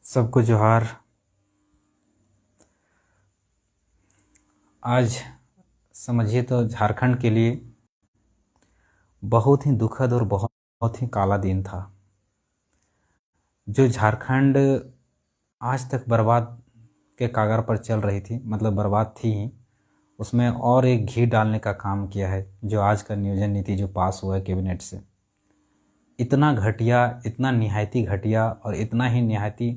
सबको जोहार। आज समझिए तो झारखंड के लिए बहुत ही दुखद और बहुत ही काला दिन था। जो झारखंड आज तक बर्बाद के कागार पर चल रही थी, मतलब बर्बाद थी ही, उसमें और एक घी डालने का काम किया है। जो आज का नियोजन नीति जो पास हुआ है कैबिनेट से, इतना घटिया, इतना निहायती घटिया और इतना ही निहायती,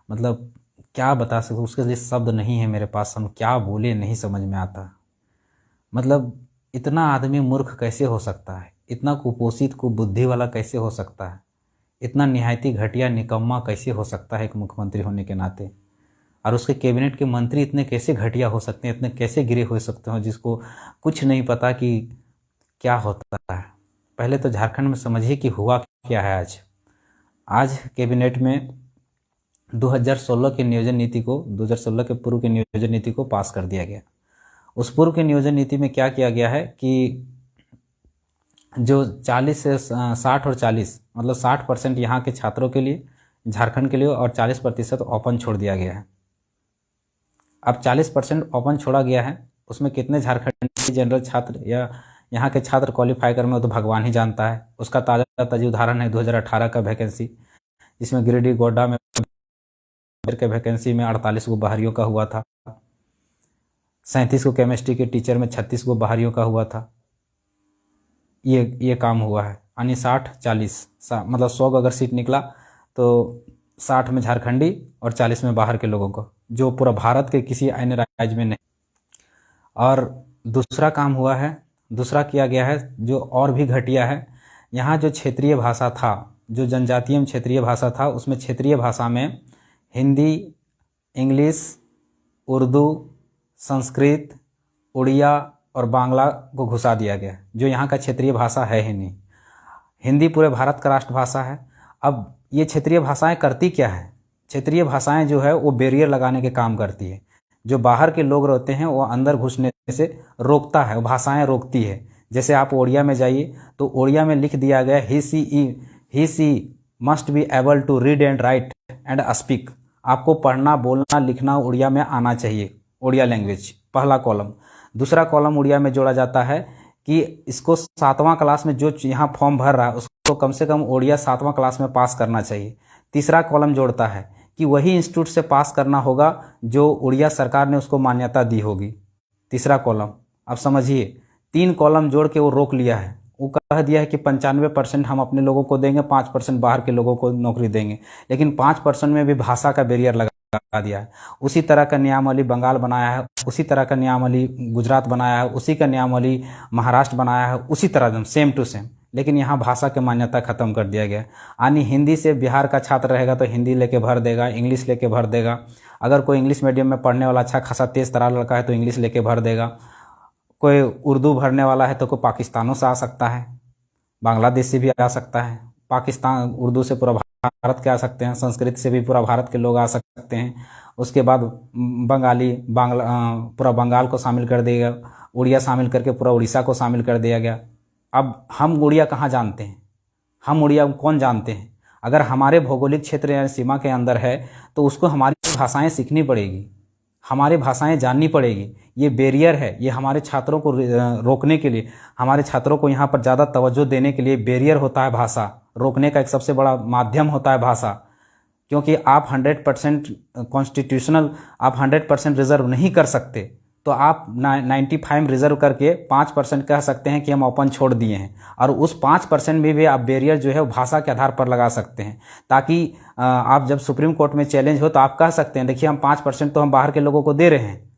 मतलब क्या बता सकूँ, उसके लिए शब्द नहीं है मेरे पास। हम क्या बोले नहीं समझ में आता। मतलब इतना आदमी मूर्ख कैसे हो सकता है, इतना कुपोषित कुबुद्धि वाला कैसे हो सकता है, इतना निहायती घटिया निकम्मा कैसे हो सकता है एक मुख्यमंत्री होने के नाते। और उसके कैबिनेट के मंत्री इतने कैसे घटिया हो सकते हैं, इतने कैसे गिरे हो सकते हो, जिसको कुछ नहीं पता कि क्या होता है। पहले तो झारखंड में समझिए कि हुआ क्या है। आज कैबिनेट में 2016 के नियोजन नीति को, 2016 के पूर्व के नियोजन नीति को पास कर दिया गया। उस पूर्व के नियोजन नीति में क्या किया गया है कि जो 40 से 60 और 40, मतलब 60% यहाँ के छात्रों के लिए, झारखंड के लिए, और 40% ओपन छोड़ दिया गया है। अब 40% ओपन छोड़ा गया है, उसमें कितने झारखंडी जनरल छात्र या यहाँ के छात्र क्वालिफाई कर में, वो तो भगवान ही जानता है। उसका ताज़ा उदाहरण है 2018 का वैकेंसी, जिसमें गिरिडीह गोड्डा में के वैकेंसी में 48 गो बाहरियों का हुआ था, 37 को केमिस्ट्री के टीचर में 36 गो बाहरियों का हुआ था। ये काम हुआ है। यानी 60-40, मतलब 100 अगर सीट निकला तो 60 में झारखंडी और 40 में बाहर के लोगों को, जो पूरा भारत के किसी अन्य राज्य में नहीं। और दूसरा काम हुआ है, दूसरा किया गया है जो और भी घटिया है। यहाँ जो क्षेत्रीय भाषा था, जो जनजातीय क्षेत्रीय भाषा था, उसमें क्षेत्रीय भाषा में हिंदी, इंग्लिश, उर्दू, संस्कृत, उड़िया और बांग्ला को घुसा दिया गया, जो यहाँ का क्षेत्रीय भाषा है ही नहीं। हिंदी पूरे भारत का राष्ट्रभाषा है। अब ये क्षेत्रीय भाषाएं करती क्या है? क्षेत्रीय भाषाएं जो है वो बैरियर लगाने के काम करती है। जो बाहर के लोग रहते हैं वो अंदर घुसने से रोकता है, वो भाषाएं रोकती है। जैसे आप ओडिया में जाइए तो ओडिया में लिख दिया गया he she must be able to read and write and speak. आपको पढ़ना, बोलना, लिखना उड़िया में आना चाहिए, उड़िया लैंग्वेज, पहला कॉलम। दूसरा कॉलम उड़िया में जोड़ा जाता है कि इसको 7वां क्लास में जो यहाँ फॉर्म भर रहा है उसको कम से कम उड़िया 7वां क्लास में पास करना चाहिए। तीसरा कॉलम जोड़ता है कि वही इंस्टीट्यूट से पास करना होगा जो उड़िया सरकार ने उसको मान्यता दी होगी। तीसरा कॉलम, अब समझिए, 3 कॉलम जोड़ के वो रोक लिया है। वो कह दिया है कि 95% हम अपने लोगों को देंगे, 5% बाहर के लोगों को नौकरी देंगे, लेकिन 5% में भी भाषा का बैरियर लगा दिया है। उसी तरह का नियमावली बंगाल बनाया है, उसी तरह का नियमावली गुजरात बनाया है, उसी का नियमावली महाराष्ट्र बनाया है, उसी तरह सेम टू सेम। लेकिन यहाँ भाषा की मान्यता खत्म कर दिया गया। यानी हिंदी से बिहार का छात्र रहेगा तो हिंदी लेके भर देगा, इंग्लिश लेके भर देगा। अगर कोई इंग्लिश मीडियम में पढ़ने वाला अच्छा खासा तेज तरार लड़का है तो इंग्लिश लेके भर देगा। कोई उर्दू भरने वाला है तो कोई पाकिस्तानों से आ सकता है, बांग्लादेश से भी आ सकता है, पाकिस्तान उर्दू से पूरा भारत के आ सकते हैं, संस्कृत से भी पूरा भारत के लोग आ सकते हैं। उसके बाद बंगाली, पूरा बंगाल को शामिल कर दिया गया, उड़िया शामिल करके पूरा उड़ीसा को शामिल कर दिया गया। अब हम उड़िया कहाँ जानते हैं? हम उड़िया कौन जानते हैं? अगर हमारे भौगोलिक क्षेत्र या सीमा के अंदर है तो उसको हमारी भाषाएं सीखनी पड़ेगी, हमारी भाषाएं जाननी पड़ेगी। ये बैरियर है, ये हमारे छात्रों को रोकने के लिए, हमारे छात्रों को यहाँ पर ज़्यादा तवज्जो देने के लिए बैरियर होता है। भाषा रोकने का एक सबसे बड़ा माध्यम होता है भाषा। क्योंकि आप 100% कॉन्स्टिट्यूशनल, आप 100% रिजर्व नहीं कर सकते, तो आप 95 रिजर्व करके 5% कह सकते हैं कि हम ओपन छोड़ दिए हैं। और उस 5% में भी आप बैरियर जो है वो भाषा के आधार पर लगा सकते हैं, ताकि आप जब सुप्रीम कोर्ट में चैलेंज हो तो आप कह सकते हैं देखिए हम 5% तो हम बाहर के लोगों को दे रहे हैं।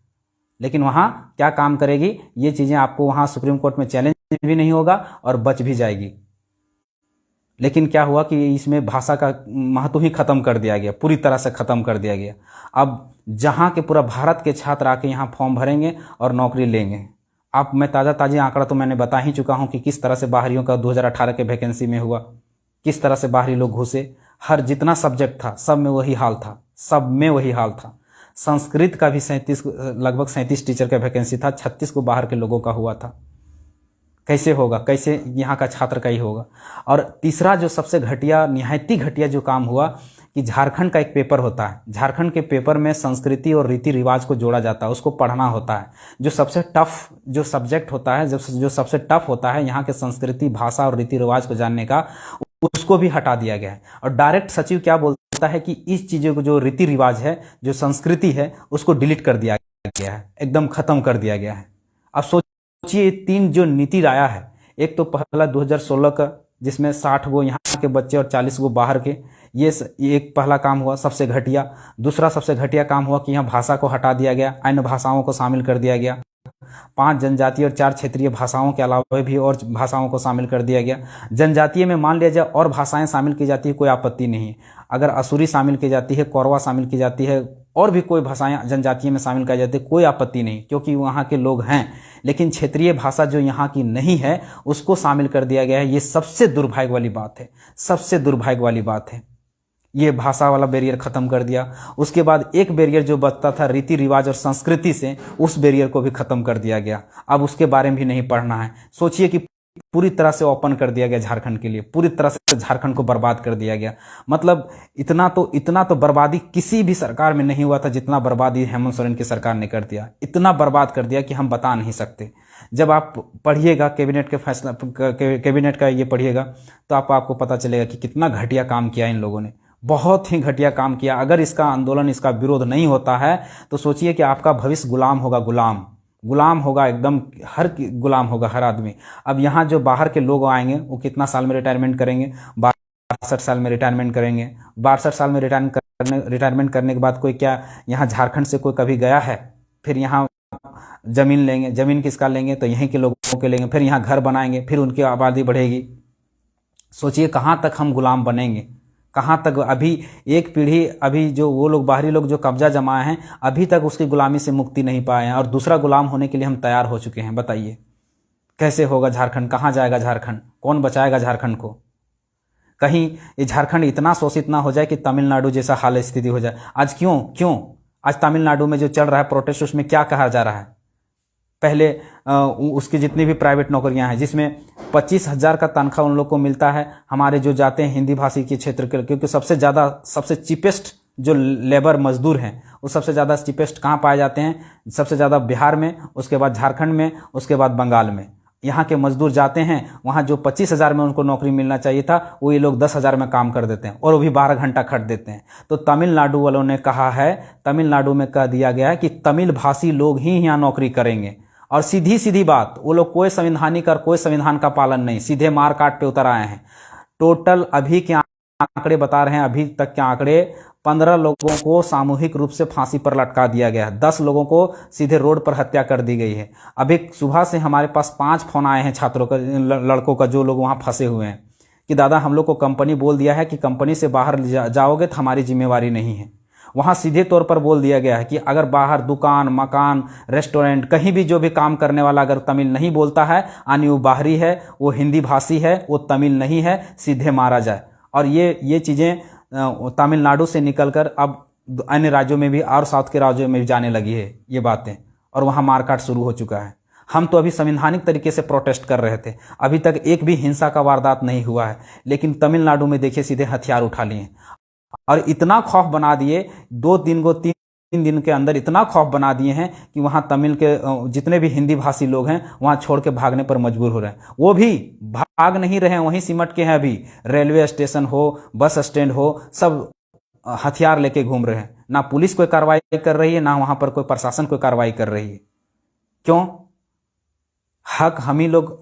लेकिन वहाँ क्या काम करेगी ये चीज़ें, आपको वहाँ सुप्रीम कोर्ट में चैलेंज भी नहीं होगा और बच भी जाएगी। लेकिन क्या हुआ कि इसमें भाषा का महत्व ही खत्म कर दिया गया, पूरी तरह से खत्म कर दिया गया। अब जहाँ के पूरा भारत के छात्र आके यहाँ फॉर्म भरेंगे और नौकरी लेंगे। अब मैं ताज़ा आंकड़ा तो मैंने बता ही चुका हूँ कि किस तरह से बाहरियों का 2018 के वैकेंसी में हुआ, किस तरह से बाहरी लोग घुसे। हर जितना सब्जेक्ट था सब में वही हाल था, सब में वही हाल था। संस्कृत का भी लगभग 37 टीचर का वैकेंसी था, 36 को बाहर के लोगों का हुआ था। कैसे होगा? कैसे यहाँ का छात्र का ही होगा? और तीसरा जो सबसे घटिया, निहायती घटिया जो काम हुआ कि झारखंड का एक पेपर होता है, झारखंड के पेपर में संस्कृति और रीति रिवाज को जोड़ा जाता है, उसको पढ़ना होता है। जो सबसे टफ जो सब्जेक्ट होता है, जो सबसे टफ होता है यहाँ के संस्कृति, भाषा और रीति रिवाज को जानने का, उसको भी हटा दिया गया है। और डायरेक्ट सचिव क्या बोलता है कि इस चीज़ों को, जो रीति रिवाज है, जो संस्कृति है, उसको डिलीट कर दिया गया है, एकदम खत्म कर दिया गया है। अब सोचिए 3 जो नीति आया है, एक तो पहला 2016 का, जिसमें 60 गो यहाँ के बच्चे और 40 गो बाहर के, ये एक पहला काम हुआ, सबसे घटिया। दूसरा सबसे घटिया काम हुआ कि यहाँ भाषा को हटा दिया गया, अन्य भाषाओं को शामिल कर दिया गया। 5 जनजातीय और 4 क्षेत्रीय भाषाओं के अलावा भी और भाषाओं को शामिल कर दिया गया। जनजातीय में मान लिया जाए और भाषाएं शामिल की जाती है, कोई आपत्ति नहीं है। अगर असुरी शामिल की जाती है, कोरवा शामिल की जाती है, और भी कोई भाषाएं जनजातीय में शामिल की जाती है, कोई आपत्ति नहीं, क्योंकि वहाँ के लोग हैं। लेकिन क्षेत्रीय भाषा जो यहाँ की नहीं है, उसको शामिल कर दिया गया है। ये सबसे दुर्भाग्य वाली बात है, सबसे दुर्भाग्य वाली बात है। ये भाषा वाला बैरियर खत्म कर दिया। उसके बाद एक बैरियर जो बचता था रीति रिवाज और संस्कृति से, उस बैरियर को भी खत्म कर दिया गया। अब उसके बारे में भी नहीं पढ़ना है। सोचिए कि पूरी तरह से ओपन कर दिया गया झारखंड के लिए, पूरी तरह से झारखंड को बर्बाद कर दिया गया। मतलब इतना तो बर्बादी किसी भी सरकार में नहीं हुआ था जितना बर्बादी हेमंत सोरेन की सरकार ने कर दिया। इतना बर्बाद कर दिया कि हम बता नहीं सकते। जब आप पढ़िएगा कैबिनेट के फैसला, कैबिनेट का ये पढ़िएगा, तो आपको पता चलेगा कि कितना घटिया काम किया इन लोगों ने, बहुत ही घटिया काम किया। अगर इसका आंदोलन, इसका विरोध नहीं होता है, तो सोचिए कि आपका भविष्य गुलाम होगा, गुलाम होगा, एकदम गुलाम होगा हर आदमी। अब यहाँ जो बाहर के लोग आएंगे, वो कितना साल में रिटायरमेंट करेंगे? 62 साल में रिटायरमेंट करेंगे। 62 साल में रिटायरमेंट करने के बाद कोई क्या यहाँ झारखंड से कोई कभी गया है? फिर यहाँ जमीन लेंगे, जमीन किसका लेंगे? तो यहीं के लोगों के लेंगे। फिर यहाँ घर बनाएंगे, फिर उनकी आबादी बढ़ेगी। सोचिए कहाँ तक हम गुलाम बनेंगे, कहाँ तक। अभी एक पीढ़ी, अभी जो वो लोग, बाहरी लोग जो कब्जा जमाए हैं, अभी तक उसकी गुलामी से मुक्ति नहीं पाए हैं, और दूसरा गुलाम होने के लिए हम तैयार हो चुके हैं। बताइए कैसे होगा झारखंड? कहाँ जाएगा झारखंड? कौन बचाएगा झारखंड को? कहीं ये झारखंड इतना शोषित ना हो जाए कि तमिलनाडु जैसा हाल स्थिति हो जाए। आज क्यों आज तमिलनाडु में जो चल रहा है प्रोटेस्ट, उसमें क्या कहा जा रहा है? पहले उसकी जितनी भी प्राइवेट नौकरियां हैं, जिसमें 25,000 का तनख्वाह उन लोग को मिलता है, हमारे जो जाते हैं हिंदी भाषी के क्षेत्र के, क्योंकि सबसे चीपेस्ट जो लेबर मजदूर हैं, वो सबसे ज़्यादा चीपेस्ट कहाँ पाए जाते हैं? सबसे ज़्यादा बिहार में, उसके बाद झारखंड में, उसके बाद बंगाल में। यहाँ के मजदूर जाते हैं, वहाँ जो 25,000 में उनको नौकरी मिलना चाहिए था, वो ये लोग 10,000 में काम कर देते हैं, और वो भी 12 घंटा खट देते हैं। तो तमिलनाडु वालों ने कहा है, तमिलनाडु में कह दिया गया है कि तमिल भाषी लोग ही यहाँ नौकरी करेंगे। और सीधी बात, वो लोग कोई संवैधानिक और कोई संविधान का पालन नहीं, सीधे मार काट पे उतर आए हैं। टोटल अभी के आंकड़े बता रहे हैं, अभी तक के आंकड़े, 15 लोगों को सामूहिक रूप से फांसी पर लटका दिया गया है, 10 लोगों को सीधे रोड पर हत्या कर दी गई है। अभी सुबह से हमारे पास 5 फोन आए हैं छात्रों का, लड़कों का, जो लोग वहां फंसे हुए हैं, कि दादा हम लोग को कंपनी बोल दिया है कि कंपनी से बाहर जाओगे तो हमारी जिम्मेवारी नहीं है। वहां सीधे तौर पर बोल दिया गया है कि अगर बाहर दुकान, मकान, रेस्टोरेंट, कहीं भी जो भी काम करने वाला अगर तमिल नहीं बोलता है, यानी वो बाहरी है, वो हिंदी भाषी है, वो तमिल नहीं है, सीधे मारा जाए। और ये चीज़ें तमिलनाडु से निकलकर अब अन्य राज्यों में भी और साउथ के राज्यों में भी जाने लगी है ये बातें, और वहाँ मारकाट शुरू हो चुका है। हम तो अभी संवैधानिक तरीके से प्रोटेस्ट कर रहे थे, अभी तक एक भी हिंसा का वारदात नहीं हुआ है, लेकिन तमिलनाडु में देखिए सीधे हथियार उठा लिए और इतना खौफ बना दिए, 3 दिन के अंदर इतना खौफ बना दिए हैं कि वहां तमिल के जितने भी हिंदी भाषी लोग हैं वहां छोड़ के भागने पर मजबूर हो रहे हैं। वो भी भाग नहीं रहे हैं, वहीं सिमट के हैं। अभी रेलवे स्टेशन हो, बस स्टैंड हो, सब हथियार लेके घूम रहे हैं। ना पुलिस कोई कार्रवाई कर रही है, ना वहां पर कोई प्रशासन कोई कार्रवाई कर रही है। क्यों? हक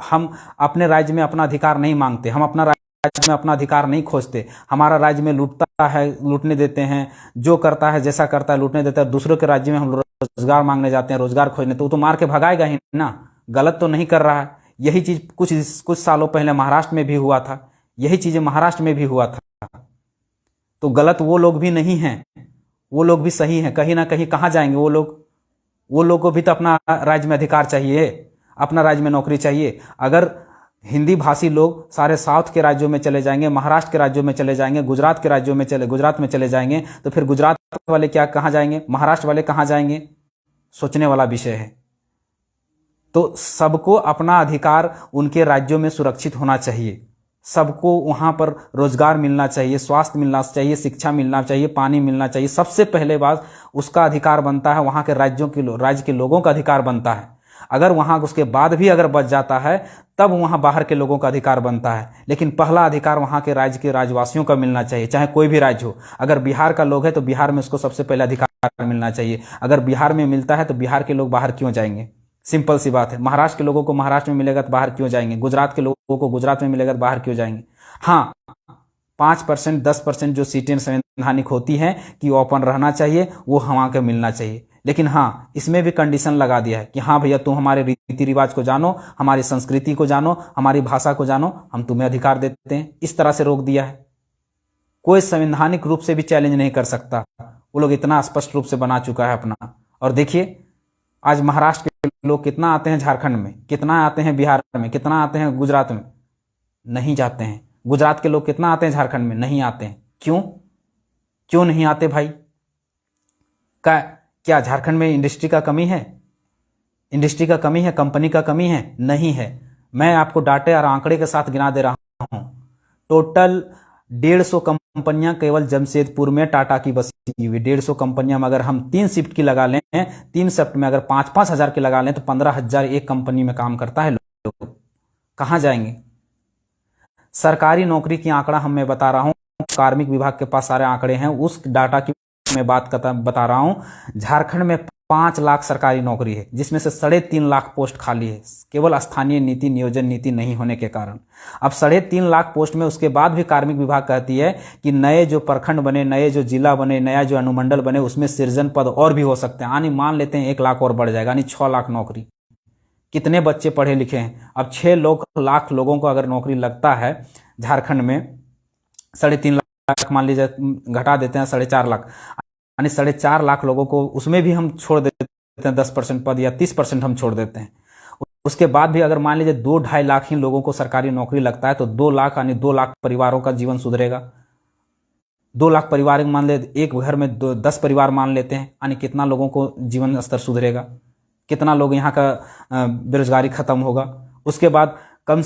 हम अपने राज्य में अपना अधिकार नहीं मांगते, हम अपना राज्य में अपना अधिकार नहीं खोजते। हमारा राज्य में लूटता है, लूटने देते हैं, जो करता है जैसा करता है लूटने देता है। दूसरों के राज्य में हम रोजगार मांगने जाते हैं, रोजगार खोजने, तो वो तो मार के भगाएगा ही ना, गलत तो नहीं कर रहा है। यही चीज कुछ सालों पहले महाराष्ट्र में भी हुआ था, यही चीजें महाराष्ट्र में भी हुआ था। तो गलत वो लोग भी नहीं हैं, वो लोग भी सही हैं। कहीं ना कहीं कहाँ जाएंगे वो लोग को भी तो अपना राज्य में अधिकार चाहिए, अपना राज्य में नौकरी चाहिए। अगर हिंदी भाषी लोग सारे साउथ के राज्यों में चले जाएंगे, महाराष्ट्र के राज्यों में चले जाएंगे, गुजरात में चले जाएंगे, तो फिर गुजरात वाले क्या कहाँ जाएंगे, महाराष्ट्र वाले कहाँ जाएंगे? सोचने वाला विषय है। तो सबको अपना अधिकार उनके राज्यों में सुरक्षित होना चाहिए, सबको वहाँ पर रोजगार मिलना चाहिए, स्वास्थ्य मिलना चाहिए, शिक्षा मिलना चाहिए, पानी मिलना चाहिए। सबसे पहले बात उसका अधिकार बनता है, वहाँ के राज्य के लोगों का अधिकार बनता है। अगर वहाँ उसके बाद भी अगर बच जाता है तब वहाँ बाहर के लोगों का अधिकार बनता है। लेकिन पहला अधिकार वहाँ के राज्यवासियों का मिलना चाहिए, चाहे कोई भी राज्य हो। अगर बिहार का लोग है तो बिहार में उसको सबसे पहले अधिकार मिलना चाहिए। अगर बिहार में मिलता है तो बिहार के लोग बाहर क्यों जाएंगे? सिंपल सी बात है। महाराष्ट्र के लोगों को महाराष्ट्र में मिलेगा तो बाहर क्यों जाएंगे? गुजरात के लोगों को गुजरात में मिलेगा तो बाहर क्यों जाएंगे? हाँ, 5% 10% जो सीटें संवैधानिक होती हैं कि ओपन रहना चाहिए, वो वहाँ के मिलना चाहिए। लेकिन हाँ, इसमें भी कंडीशन लगा दिया है कि हाँ भैया, तुम हमारे रीति रिवाज को जानो, हमारी संस्कृति को जानो, हमारी भाषा को जानो, हम तुम्हें अधिकार देते हैं। इस तरह से रोक दिया है। कोई संवैधानिक रूप से भी चैलेंज नहीं कर सकता। वो लोग इतना स्पष्ट रूप से बना चुका है अपना। और देखिए, आज महाराष्ट्र के लोग कितना आते हैं झारखंड में, कितना आते हैं बिहार में, कितना आते हैं गुजरात में? नहीं जाते हैं। गुजरात के लोग कितना आते हैं झारखंड में? नहीं आते हैं। क्यों? क्यों नहीं आते भाई? क्या झारखंड में इंडस्ट्री का कमी है? इंडस्ट्री का कमी है? कंपनी का कमी है? नहीं है। मैं आपको डाटे और आंकड़े के साथ गिना दे रहा हूं। टोटल 150 कंपनियां केवल जमशेदपुर में टाटा की बसी हुई। 150 कंपनियां अगर हम 3 शिफ्ट की लगा लें, 3 शिफ्ट में अगर 5-5 हजार की लगा लें तो 15,000 एक कंपनी में काम करता है। लोग कहां जाएंगे? सरकारी नौकरी की आंकड़ा मैं बता रहा हूं, कार्मिक विभाग के पास सारे आंकड़े हैं, उस डाटा की मैं बता रहा हूं। झारखंड में 5 लाख सरकारी नौकरी है, जिसमें से 3.5 लाख पोस्ट खाली है, केवल स्थानीय नीति नियोजन नीति नहीं होने के कारण। अब 3.5 लाख पोस्ट में उसके बाद भी कार्मिक विभाग कहती है कि नए जो प्रखंड बने, नए जो जिला बने, नया जो अनुमंडल बने, उसमें सृजन पद और भी हो सकते हैं। यानी मान लेते हैं 1 लाख और बढ़ जाएगा, यानी 6 लाख नौकरी। कितने बच्चे पढ़े लिखे हैं? अब 6 लाख लोगों को अगर नौकरी लगता है झारखंड में, 3.5 लाख मान लीजिए, घटा देते हैं 4.5 लाख, यानी 4.5 लाख लोगों को उसमें भी हम छोड़ देते हैं 10% पद या 30% हम छोड़ देते हैं। उसके बाद भी अगर मान लीजिए 2-2.5 लाख ही लोगों को सरकारी नौकरी लगता है तो 2 लाख यानी 2 लाख परिवारों का जीवन सुधरेगा। 2 लाख परिवार मान ले, एक घर में 10 परिवार मान लेते हैं, यानी कितना लोगों को जीवन स्तर सुधरेगा, कितना लोग यहाँ का बेरोजगारी खत्म होगा। उसके बाद कम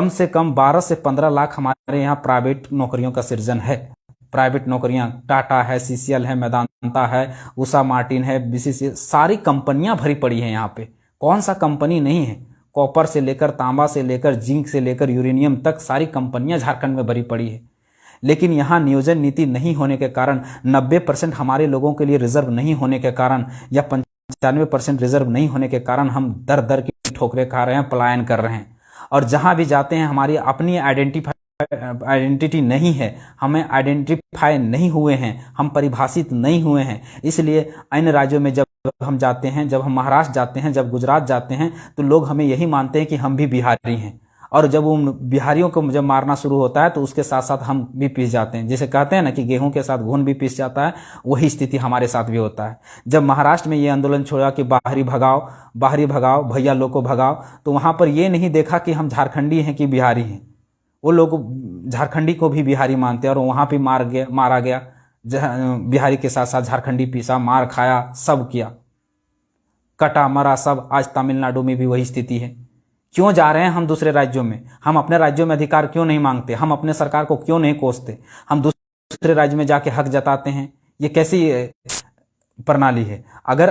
से कम 12 से 15 लाख हमारे यहाँ प्राइवेट नौकरियों का सृजन है। प्राइवेट नौकरियां टाटा है, सीसीएल है, मेदांता है, उषा मार्टिन है, बीसीसी, सारी कंपनियां भरी पड़ी हैं यहाँ पे। कौन सा कंपनी नहीं है? कॉपर से लेकर तांबा से लेकर जिंक से लेकर यूरेनियम तक सारी कंपनियां झारखंड में भरी पड़ी है। लेकिन यहाँ नियोजन नीति नहीं होने के कारण, 90% हमारे लोगों के लिए रिजर्व नहीं होने के कारण, या 95% रिजर्व नहीं होने के कारण हम दर दर की ठोकरें खा रहे हैं, पलायन कर रहे हैं। और जहां भी जाते हैं हमारी अपनी आइडेंटिटी नहीं है, हमें आइडेंटिफाई नहीं हुए हैं, हम परिभाषित नहीं हुए हैं। इसलिए अन्य राज्यों में जब हम जाते हैं, जब हम महाराष्ट्र जाते हैं, जब गुजरात जाते हैं, तो लोग हमें यही मानते हैं कि हम भी बिहारी हैं। और जब उन बिहारियों को जब मारना शुरू होता है तो उसके साथ साथ हम भी पिस जाते हैं। जैसे कहते हैं ना कि गेहूं के साथ घुन भी पिस जाता है, वही स्थिति हमारे साथ भी होता है। जब महाराष्ट्र में ये आंदोलन छोड़ा कि बाहरी भगाओ, भैया लोग को भगाओ, तो वहां पर ये नहीं देखा कि हम झारखंडी हैं कि बिहारी हैं। वो लोग झारखंडी को भी बिहारी मानते हैं और वहां पे मारा गया। बिहारी के साथ साथ झारखंडी पीसा, मार खाया, सब किया, कटा मरा सब। आज तमिलनाडु में भी वही स्थिति है। क्यों जा रहे हैं हम दूसरे राज्यों में? हम अपने राज्यों में अधिकार क्यों नहीं मांगते? हम अपने सरकार को क्यों नहीं कोसते? हम दूसरे राज्य में जाके हक जताते हैं। ये कैसी प्रणाली है? अगर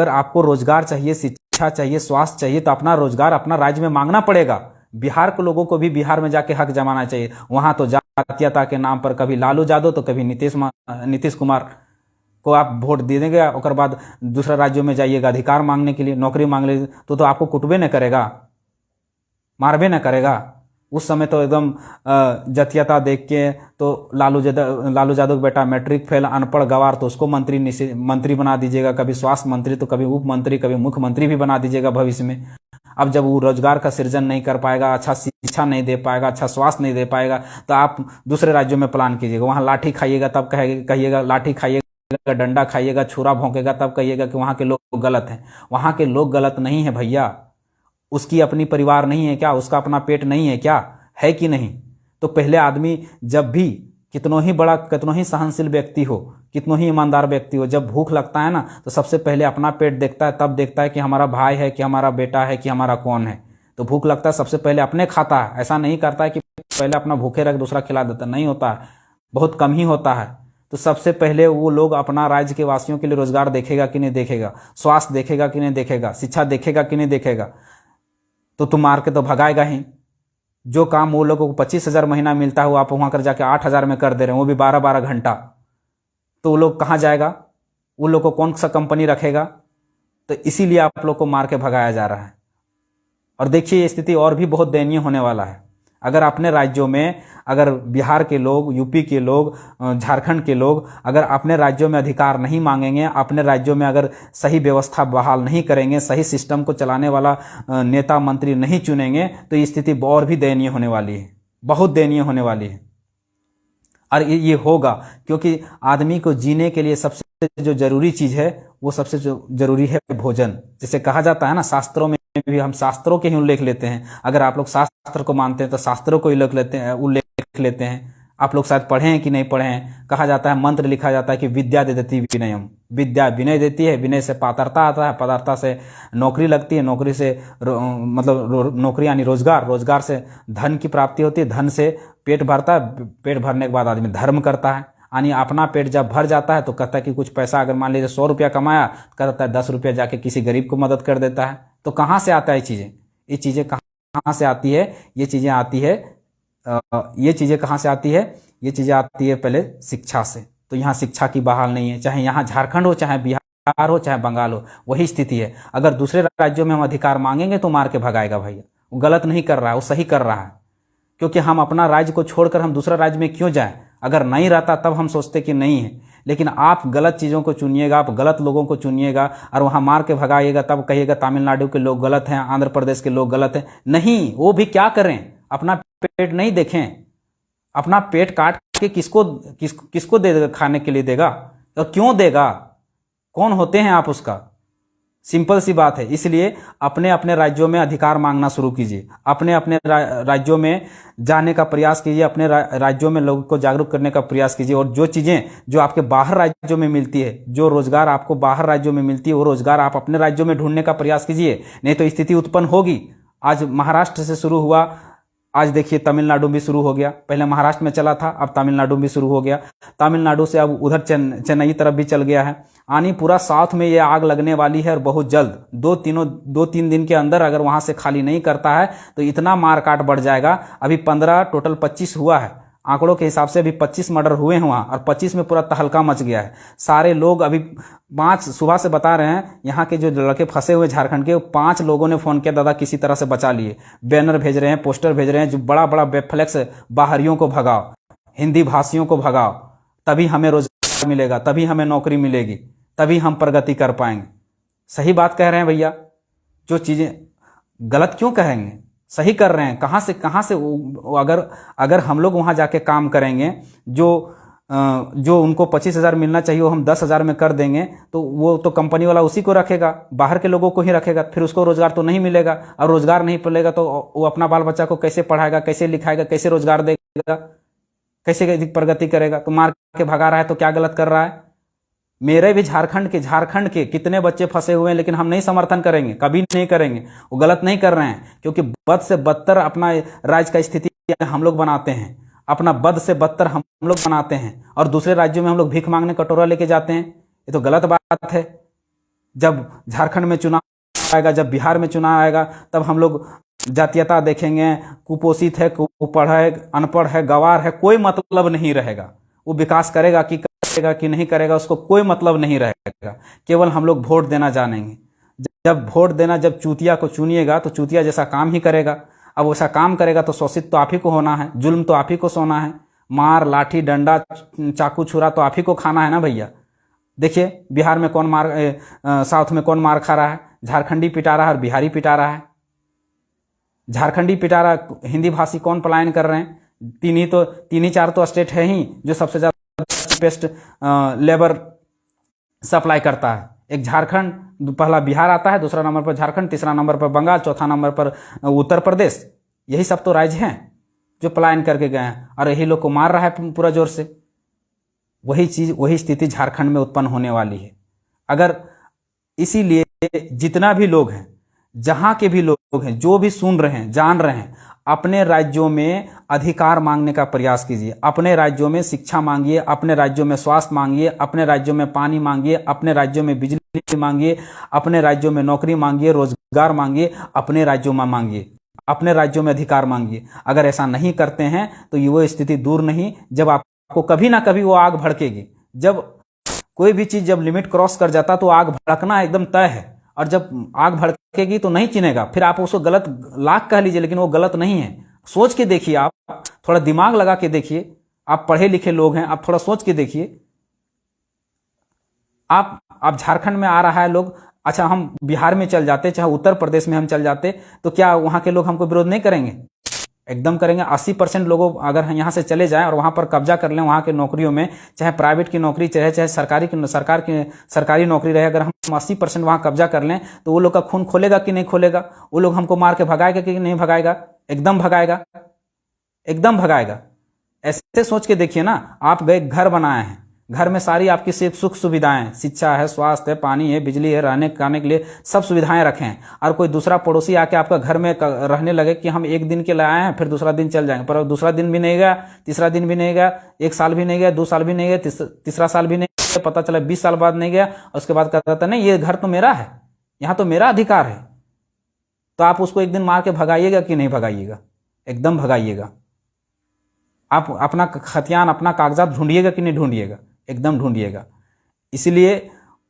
आपको रोजगार चाहिए, शिक्षा चाहिए, स्वास्थ्य चाहिए, तो अपना रोजगार अपना राज्य में मांगना पड़ेगा। बिहार के लोगों को भी बिहार में जाके हक जमाना चाहिए। वहां तो जातीयता के नाम पर कभी लालू यादव तो कभी नीतीश कुमार को आप वोट दे देंगे, और बाद दूसरा राज्यों में जाइएगा अधिकार मांगने के लिए, नौकरी मांग ले, तो आपको कुटबे न करेगा, मारबे न करेगा। उस समय तो एकदम जातीयता देख के तो लालू यादव बेटा मैट्रिक फेल, अनपढ़ गवार, तो उसको मंत्री बना दीजिएगा, कभी स्वास्थ्य मंत्री तो कभी उप मंत्री, कभी मुख्यमंत्री भी बना दीजिएगा भविष्य में। अब जब वो रोजगार का सृजन नहीं कर पाएगा, अच्छा शिक्षा नहीं दे पाएगा, अच्छा स्वास्थ्य नहीं दे पाएगा, तो आप दूसरे राज्यों में प्लान कीजिएगा। वहां लाठी खाइएगा तब कहिएगा, लाठी खाइएगा, डंडा खाइएगा, छुरा भौंकेगा तब कहिएगा कि वहां के लोग गलत हैं। वहां के लोग गलत नहीं है भैया। उसकी अपनी परिवार नहीं है क्या? उसका अपना पेट नहीं है क्या? है कि नहीं? तो पहले आदमी जब भी कितनों ही सहनशील व्यक्ति हो, कितनों ही ईमानदार व्यक्ति हो, जब भूख लगता है ना तो सबसे पहले अपना पेट देखता है, तब देखता है कि हमारा भाई है कि हमारा बेटा है कि हमारा कौन है। तो भूख लगता है सबसे पहले अपने खाता है, ऐसा नहीं करता है कि पहले अपना भूखे रख दूसरा खिला देता, नहीं होता है, बहुत कम ही होता है। तो सबसे पहले वो लोग अपना राज्य के वासियों के लिए रोजगार देखेगा कि नहीं देखेगा, स्वास्थ्य देखेगा कि नहीं देखेगा, शिक्षा देखेगा कि नहीं देखेगा, तो तुम मार के तो भगाएगा ही। जो काम वो लोगों को 25,000 महीना मिलता है वो आप वहां कर जाके 8,000 में कर दे रहे हैं, वो भी 12-12 घंटा, तो वो लोग कहाँ जाएगा, उन लोग को कौन सा कंपनी रखेगा। तो इसीलिए आप लोग को मार के भगाया जा रहा है। और देखिए ये स्थिति और भी बहुत दयनीय होने वाला है। अगर अपने राज्यों में, अगर बिहार के लोग, यूपी के लोग, झारखंड के लोग अगर अपने राज्यों में अधिकार नहीं मांगेंगे, अपने राज्यों में अगर सही व्यवस्था बहाल नहीं करेंगे, सही सिस्टम को चलाने वाला नेता मंत्री नहीं चुनेंगे, तो ये स्थिति और भी दयनीय होने वाली है, बहुत दयनीय होने वाली है। और ये होगा क्योंकि आदमी को जीने के लिए सबसे जो जरूरी चीज है, वो सबसे जो जरूरी है भोजन। जैसे कहा जाता है ना, शास्त्रों में भी, हम शास्त्रों के ही उल्लेख लेते हैं। अगर आप लोग शास्त्र को मानते हैं तो शास्त्रों को उल्लेख लेते हैं। आप लोग शायद पढ़े हैं कि नहीं पढ़े हैं। कहा जाता है, मंत्र लिखा जाता है कि विद्या देती विनयम, विद्या विनय देती है, विनय से पात्रता आता है, पात्रता से नौकरी लगती है, नौकरी से नौकरी यानी रोजगार, रोजगार से धन की प्राप्ति होती है, धन से पेट भरता है, पेट भरने के बाद आदमी धर्म करता है। यानी अपना पेट जब भर जाता है तो कहता है कि कुछ पैसा, अगर मान लीजिए 100 रुपया कमाया, कहता है 10 रुपया जाके किसी गरीब को मदद कर देता है। तो कहाँ से आता है ये चीजें कहाँ से आती है? ये चीजें आती है, ये चीजें कहाँ से आती है? ये चीजें आती है पहले शिक्षा से। तो यहाँ शिक्षा की बहाल नहीं है, चाहे यहाँ झारखंड हो, चाहे बिहार हो, चाहे बंगाल हो, वही स्थिति है। अगर दूसरे राज्यों में हम अधिकार मांगेंगे तो मार के भगाएगा भैया। वो गलत नहीं कर रहा है, वो सही कर रहा है। क्योंकि हम अपना राज्य को छोड़कर हम दूसरा राज्य में क्यों जाएं? अगर नहीं रहता तब हम सोचते कि नहीं है, लेकिन आप गलत चीज़ों को चुनिएगा, आप गलत लोगों को चुनिएगा और वहाँ मार के भगाइएगा, तब कहिएगा तमिलनाडु के लोग गलत हैं, आंध्र प्रदेश के लोग गलत हैं। नहीं, वो भी क्या करें, अपना पेट नहीं देखें? अपना पेट काट के किसको दे देगा, खाने के लिए देगा? और क्यों देगा? कौन होते हैं आप उसका? सिंपल सी बात है। इसलिए अपने अपने राज्यों में अधिकार मांगना शुरू कीजिए, अपने अपने राज्यों में जाने का प्रयास कीजिए, अपने राज्यों में लोगों को जागरूक करने का प्रयास कीजिए। और जो चीजें जो आपके बाहर राज्यों में मिलती है, जो रोजगार आपको बाहर राज्यों में मिलती है, वो रोजगार आप अपने राज्यों में ढूंढने का प्रयास कीजिए, नहीं तो स्थिति उत्पन्न होगी। आज महाराष्ट्र से शुरू हुआ, आज देखिए तमिलनाडु भी शुरू हो गया। पहले महाराष्ट्र में चला था, अब तमिलनाडु भी शुरू हो गया। तमिलनाडु से अब उधर चेन्नई तरफ भी चल गया है। आनी पूरा साउथ में ये आग लगने वाली है और बहुत जल्द, 2-3 दिन के अंदर अगर वहां से खाली नहीं करता है तो इतना मारकाट बढ़ जाएगा। अभी 15, टोटल 25 हुआ है आंकड़ों के हिसाब से। अभी 25 मर्डर हुए हैं वहां, और 25 में पूरा तहलका मच गया है। सारे लोग अभी 5 सुबह से बता रहे हैं, यहाँ के जो लड़के फंसे हुए झारखंड के, 5 लोगों ने फोन किया, दादा किसी तरह से बचा लिए। बैनर भेज रहे हैं, पोस्टर भेज रहे हैं, जो बड़ा बड़ा फ्लेक्स, बाहरियों को भगाओ, हिंदी भाषियों को भगाओ, तभी हमें रोजगार मिलेगा, तभी हमें नौकरी मिलेगी, तभी हम प्रगति कर पाएंगे। सही बात कह रहे हैं भैया। जो चीजें गलत क्यों कहेंगे, सही कर रहे हैं। कहाँ से अगर हम लोग वहां जाके काम करेंगे, जो उनको 25,000 मिलना चाहिए वो हम 10,000 में कर देंगे, तो वो तो कंपनी वाला उसी को रखेगा, बाहर के लोगों को ही रखेगा। फिर उसको रोजगार तो नहीं मिलेगा, और रोजगार नहीं मिलेगा तो वो अपना बाल बच्चा को कैसे पढ़ाएगा, कैसे लिखाएगा, कैसे रोजगार देगा, कैसे प्रगति करेगा? तो मार के भगा रहा है तो क्या गलत कर रहा है? मेरे भी झारखंड के कितने बच्चे फंसे हुए हैं, लेकिन हम नहीं समर्थन करेंगे, कभी नहीं करेंगे। वो गलत नहीं कर रहे हैं, क्योंकि बद से बदतर अपना राज्य का स्थिति हम लोग बनाते हैं, अपना बद से बदतर हम लोग बनाते हैं, और दूसरे राज्यों में हम लोग भीख मांगने कटोरा लेके जाते हैं। ये तो गलत बात है। जब झारखंड में चुनाव आएगा, जब बिहार में चुनाव आएगा, तब हम लोग जातीयता देखेंगे, कुपोषित है, कुपढ़ है, अनपढ़ है, गवार है, कोई मतलब नहीं रहेगा। वो विकास करेगा कि नहीं करेगा, उसको कोई मतलब नहीं रहेगा। केवल हम लोग वोट देना जानेंगे। जब वोट देना, जब चूतिया को चुनिएगा तो चूतिया जैसा काम ही करेगा। अब वैसा काम करेगा तो शोषित तो आप ही को होना है, जुल्म तो आप ही को सोना है, मार, लाठी, डंडा, चाकू, छुरा तो आप ही को खाना है ना भैया। देखिए बिहार में कौन साउथ में कौन मार खा रहा है? झारखंडी पिटा रहा है और बिहारी पिटा रहा है। झारखंडी पिटा रहा, हिंदी भाषी कौन पलायन कर रहे हैं? 3-4 तो स्टेट है ही जो सबसे ज्यादा चीपेस्ट लेबर सप्लाई करता है। एक झारखंड, पहला बिहार आता है, दूसरा नंबर पर झारखंड, तीसरा नंबर पर बंगाल, चौथा नंबर पर उत्तर प्रदेश। यही सब तो राज्य हैं जो पलायन करके गए हैं, और यही लोग को मार रहा है पूरा जोर से। वही स्थिति झारखंड में उत्पन्न होने वाली है। अगर इसीलिए जितना भी लोग हैं, जहां के भी लोग हैं, जो भी सुन रहे हैं, जान रहे हैं, अपने राज्यों में अधिकार मांगने का प्रयास कीजिए। अपने राज्यों में शिक्षा मांगिए, अपने राज्यों में स्वास्थ्य मांगिए, अपने राज्यों में पानी मांगिए, अपने राज्यों में बिजली मांगिए, अपने राज्यों में नौकरी मांगिए, रोजगार मांगिए, अपने राज्यों में मांगिए, अपने राज्यों में अधिकार मांगिए। अगर ऐसा नहीं करते हैं तो ये वो स्थिति दूर नहीं, जब आपको कभी ना कभी वो आग भड़केगी। जब कोई भी चीज जब लिमिट क्रॉस कर जाता तो आग भड़कना एकदम तय है, और जब आग भड़केगी तो नहीं चिनेगा। फिर आप उसको गलत लाख कह लीजिए, लेकिन वो गलत नहीं है। सोच के देखिए, आप थोड़ा दिमाग लगा के देखिए। आप पढ़े लिखे लोग हैं, आप थोड़ा सोच के देखिए। आप झारखंड में आ रहा है लोग, अच्छा हम बिहार में चल जाते, चाहे उत्तर प्रदेश में हम चल जाते, तो क्या वहां के लोग हमको विरोध नहीं करेंगे? एकदम करेंगे। 80% लोगों अगर हम यहाँ से चले जाएं और वहां पर कब्जा कर लें, वहां के नौकरियों में, चाहे प्राइवेट की नौकरी चाहे चाहे सरकारी नौकरी रहे, अगर हम 80% वहां कब्जा कर लें, तो वो लोग का खून खोलेगा कि नहीं खोलेगा? वो लोग हमको मार के भगाएगा कि नहीं भगाएगा? एकदम भगाएगा, एकदम भगाएगा। ऐसे सोच के देखिए ना। आप गए, घर बनाए हैं, घर में सारी आपकी सुख सुविधाएं, शिक्षा है, स्वास्थ्य है, पानी है, बिजली है, रहने खाने के लिए सब सुविधाएं रखे हैं, और कोई दूसरा पड़ोसी आके आपका घर में रहने लगे कि हम एक दिन के लिए आए हैं, फिर दूसरा दिन चल जाएंगे, पर दूसरा दिन भी नहीं गया, तीसरा दिन भी नहीं गया, 1 साल भी नहीं गया, 2 साल भी नहीं गया, तीसरा साल भी नहीं गया, पता चला 20 साल बाद नहीं गया, उसके बाद कहता था नहीं ये घर तो मेरा है, यहाँ तो मेरा अधिकार है। तो आप उसको एक दिन मार के भगाइएगा कि नहीं भगाइएगा? एकदम भगाइएगा। आप अपना खतियान, अपना कागजात ढूंढिएगा कि नहीं ढूंढिएगा? एकदम ढूंढिएगा। इसलिए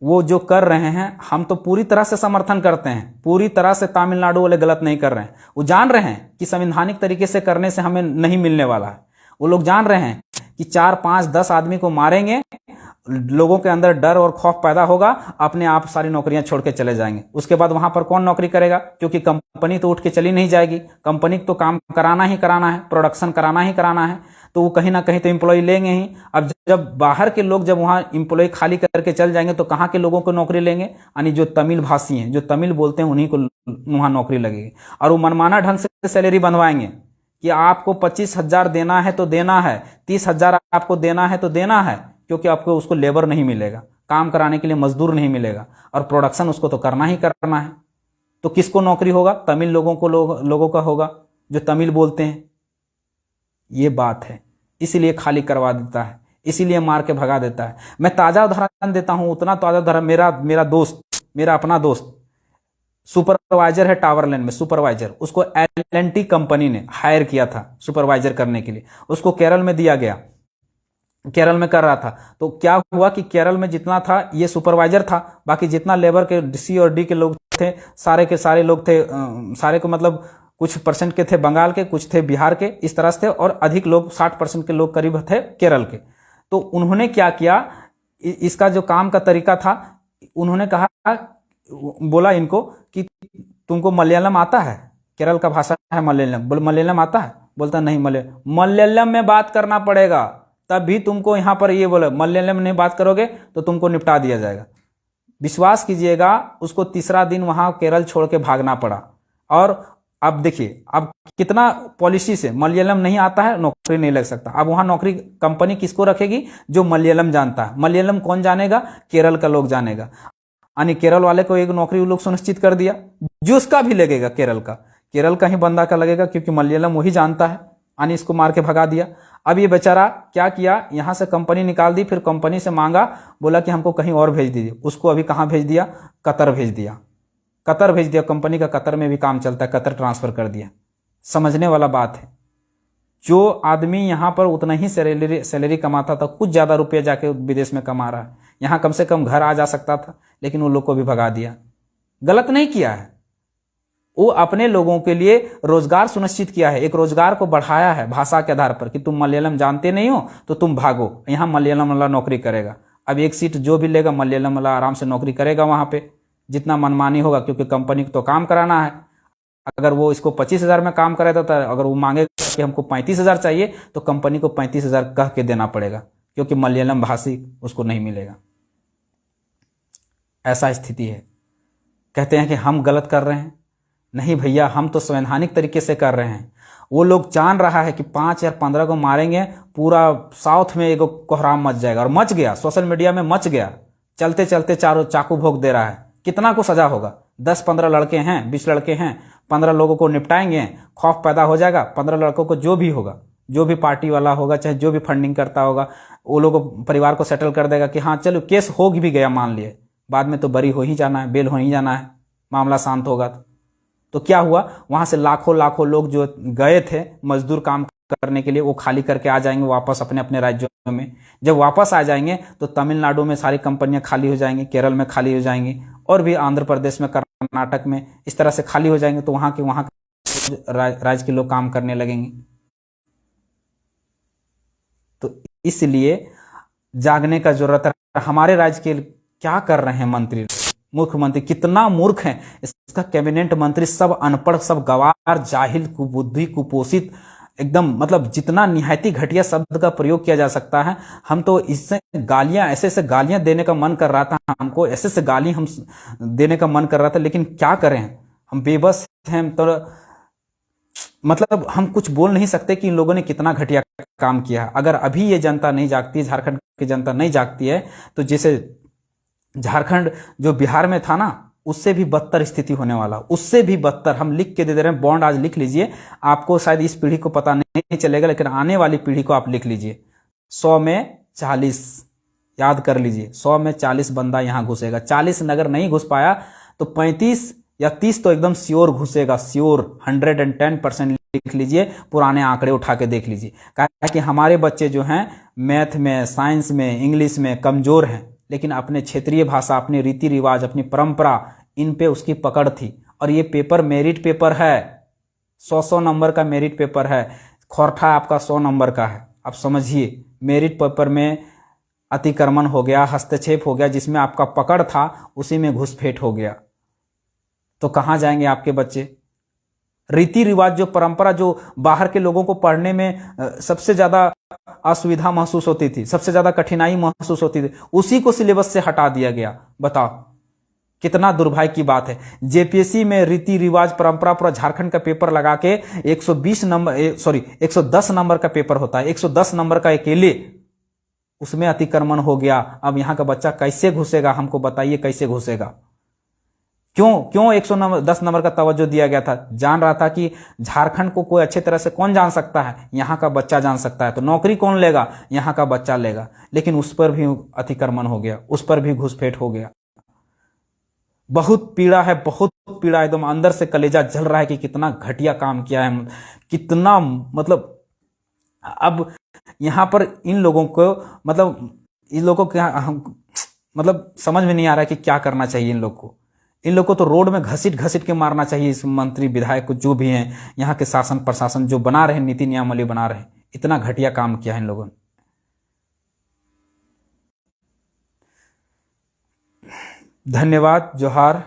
वो जो कर रहे हैं, हम तो पूरी तरह से समर्थन करते हैं, पूरी तरह से। तमिलनाडु वाले गलत नहीं कर रहे हैं। वो जान रहे हैं कि संवैधानिक तरीके से करने से हमें नहीं मिलने वाला है। वो लोग जान रहे हैं कि 4, 5, 10 आदमी को मारेंगे, लोगों के अंदर डर और खौफ पैदा होगा, अपने आप सारी नौकरियां छोड़ के चले जाएंगे। उसके बाद वहां पर कौन नौकरी करेगा? क्योंकि कंपनी तो उठ के चली नहीं जाएगी, कंपनी तो काम कराना ही कराना है, प्रोडक्शन कराना ही कराना है, तो वो कहीं ना कहीं तो एम्प्लॉय लेंगे ही। अब जब बाहर के लोग जब वहां एम्प्लॉय खाली करके चल जाएंगे, तो कहाँ के लोगों को नौकरी लेंगे? यानी जो तमिल भाषी हैं, जो तमिल बोलते हैं, उन्हीं को वहां नौकरी लगेगी। और वो मनमाना ढंग से सैलरी बनवाएंगे कि आपको 25,000 देना है तो देना है, 30,000 आपको देना है तो देना है, क्योंकि आपको उसको लेबर नहीं मिलेगा, काम कराने के लिए मजदूर नहीं मिलेगा, और प्रोडक्शन उसको तो करना ही करना है। तो किसको नौकरी होगा? तमिल लोगों का होगा, जो तमिल बोलते हैं। ये बात है, इसीलिए खाली करवा देता है, इसीलिए मार के भगा देता है। मैं ताजा उदाहरण देता हूं, उतना ताजा उदाहरण, मेरा अपना दोस्त सुपरवाइजर है टावर लाइन में, सुपरवाइजर। उसको L&T कंपनी ने हायर किया था सुपरवाइजर करने के लिए, उसको केरल में दिया गया, केरल में कर रहा था। तो क्या हुआ कि केरल में जितना था ये सुपरवाइजर था, बाकी जितना लेबर के C और D के लोग थे, सारे के सारे लोग थे, सारे को मतलब कुछ परसेंट के थे बंगाल के, कुछ थे बिहार के, इस तरह से थे, और अधिक लोग 60% के लोग करीब थे केरल के। तो उन्होंने क्या किया, इसका जो काम का तरीका था, उन्होंने कहा, बोला इनको कि तुमको मलयालम आता है? केरल का भाषा है मलयालम। बोले मलयालम आता है? बोलता नहीं, मलयालम में बात करना पड़ेगा, तब भी तुमको यहाँ पर ये बोले, मलयालम में बात करोगे तो तुमको निपटा दिया जाएगा। विश्वास कीजिएगा, उसको तीसरा दिन वहां केरल छोड़ के भागना पड़ा। और अब देखिए, अब कितना पॉलिसी से मलयालम नहीं आता है, नौकरी नहीं लग सकता। अब वहां नौकरी कंपनी किसको रखेगी? जो मलयालम जानता है। मलयालम कौन जानेगा? केरल का लोग जानेगा। यानी केरल वाले को एक नौकरी वो लोग सुनिश्चित कर दिया, जो उसका भी लगेगा केरल का ही बंदा का लगेगा, क्योंकि मलयालम वही जानता है। यानी इसको मार के भगा दिया। अब ये बेचारा क्या किया, यहां से कंपनी निकाल दी, फिर कंपनी से मांगा, बोला कि हमको कहीं और भेज दीजिए। उसको अभी कहां भेज दिया? कतर भेज दिया। कतर भेज दिया, कंपनी का कतर में भी काम चलता है, कतर ट्रांसफर कर दिया। समझने वाला बात है। जो आदमी यहां पर उतना ही सैलरी कमाता था, कुछ ज्यादा रुपया जाके विदेश में कमा रहा है, यहां कम से कम घर आ जा सकता था, लेकिन उन लोग को भी भगा दिया। गलत नहीं किया है, वो अपने लोगों के लिए रोजगार सुनिश्चित किया है, एक रोजगार को बढ़ाया है भाषा के आधार पर, कि तुम मलयालम जानते नहीं हो तो तुम भागो, यहां मलयालम वाला नौकरी करेगा। अब एक सीट जो भी लेगा मलयालम वाला आराम से नौकरी करेगा वहां पे, जितना मनमानी होगा, क्योंकि कंपनी को तो काम कराना है। अगर वो इसको 25,000 में काम कराता था, अगर वो मांगेगा कि हमको 35,000 चाहिए, तो कंपनी को 35,000 कह के देना पड़ेगा, क्योंकि मलयालम भाषी उसको नहीं मिलेगा। ऐसा स्थिति है। कहते हैं कि हम गलत कर रहे हैं। नहीं भैया, हम तो संवैधानिक तरीके से कर रहे हैं। वो लोग जान रहा है कि 5 या 15 को मारेंगे, पूरा साउथ में एक कोहराम मच जाएगा, और मच गया, सोशल मीडिया में मच गया। चलते चलते चारों चाकू भोंक दे रहा है, कितना को सजा होगा? 10-15 लड़के हैं, 20 लड़के हैं, 15 लोगों को निपटाएंगे, खौफ पैदा हो जाएगा। 15 लड़कों को जो भी होगा, जो भी पार्टी वाला होगा, चाहे जो भी फंडिंग करता होगा, वो लोग परिवार को सेटल कर देगा कि हाँ चलो केस हो भी गया, मान लिए, बाद में तो बरी हो ही जाना है, बेल हो ही जाना है, मामला शांत होगा। तो क्या हुआ, वहां से लाखों लाखों लोग जो गए थे मजदूर काम करने के लिए, वो खाली करके आ जाएंगे वापस अपने अपने राज्यों में। जब वापस आ जाएंगे तो तमिलनाडु में सारी कंपनियां खाली हो जाएंगी, केरल में खाली हो जाएंगी, और भी आंध्र प्रदेश में, कर्नाटक में, इस तरह से खाली हो जाएंगे। तो वहां के राज्य के लोग काम करने लगेंगे। तो इसलिए जागने का जरूरत है। हमारे राज्य के क्या कर रहे हैं मंत्री, मुख्यमंत्री कितना मूर्ख है, इसका कैबिनेट मंत्री सब अनपढ़, सब गवार, जाहिल, कुबुद्धि, कुपोषित, एकदम मतलब जितना निहायती घटिया शब्द का प्रयोग किया जा सकता है। हम तो इससे गालियां, ऐसे ऐसे गालियां देने का मन कर रहा था, हमको ऐसे ऐसे गाली हम देने का मन कर रहा था, लेकिन क्या करें, हम बेबस हैं। तो मतलब हम कुछ बोल नहीं सकते कि इन लोगों ने कितना घटिया काम किया है। अगर अभी ये जनता नहीं जागती, झारखंड की जनता नहीं जागती है, तो जैसे झारखंड जो बिहार में था ना, उससे भी बदतर स्थिति होने वाला, उससे भी बदतर। हम लिख के दे रहे हैं, बॉन्ड आज लिख लीजिए। आपको शायद इस पीढ़ी को पता नहीं चलेगा, लेकिन आने वाली पीढ़ी को आप लिख लीजिए, 100 में 40, याद कर लीजिए, 100 में 40 बंदा यहां घुसेगा। 40 अगर नहीं घुस पाया तो 35 या 30 तो एकदम श्योर घुसेगा, श्योर 110% लिख लीजिए, पुराने आंकड़े उठा के देख लीजिए। कहा कि हमारे बच्चे जो हैं मैथ में, साइंस में, इंग्लिश में कमजोर हैं, लेकिन अपने क्षेत्रीय भाषा, अपने रीति रिवाज, अपनी परंपरा, इन पे उसकी पकड़ थी। और ये पेपर मेरिट पेपर है, 100 नंबर का मेरिट पेपर है। खोरठा आपका 100 नंबर का है। आप समझिए, मेरिट पेपर में अतिक्रमण हो गया, हस्तक्षेप हो गया, जिसमें आपका पकड़ था उसी में घुसपैठ हो गया। तो कहां जाएंगे आपके बच्चे? रीति रिवाज, जो परंपरा, जो बाहर के लोगों को पढ़ने में सबसे ज्यादा असुविधा महसूस होती थी, सबसे ज्यादा कठिनाई महसूस होती थी, उसी को सिलेबस से हटा दिया गया। बताओ कितना दुर्भाग्य की बात है। जेपीएससी में रीति रिवाज, परंपरा, पूरा झारखंड का पेपर लगा के 120 नंबर, सॉरी 110 नंबर का पेपर होता है, 110 नंबर का अकेले, उसमें अतिक्रमण हो गया। अब यहां का बच्चा कैसे घुसेगा? हमको बताइए कैसे घुसेगा? क्यों 110 नंबर का तवज्जो दिया गया था? जान रहा था कि झारखंड को कोई अच्छे तरह से कौन जान सकता है, यहां का बच्चा जान सकता है, तो नौकरी कौन लेगा, यहां का बच्चा लेगा। लेकिन उस पर भी अतिक्रमण हो गया, उस पर भी घुसपैठ हो गया। बहुत पीड़ा है, बहुत पीड़ा, एकदम अंदर से कलेजा जल रहा है कि कितना घटिया काम किया है, कितना मतलब। अब यहां पर इन लोगों को, मतलब इन लोगों को मतलब समझ में नहीं आ रहा है कि क्या करना चाहिए इन लोग को। इन लोग को तो रोड में घसीट घसीट के मारना चाहिए। इस मंत्री विधायक को, जो भी हैं, यहाँ के शासन प्रशासन जो बना रहे हैं, नीति नियमावली बना रहे हैं, इतना घटिया काम किया है इन लोगों ने। धन्यवाद, जोहार।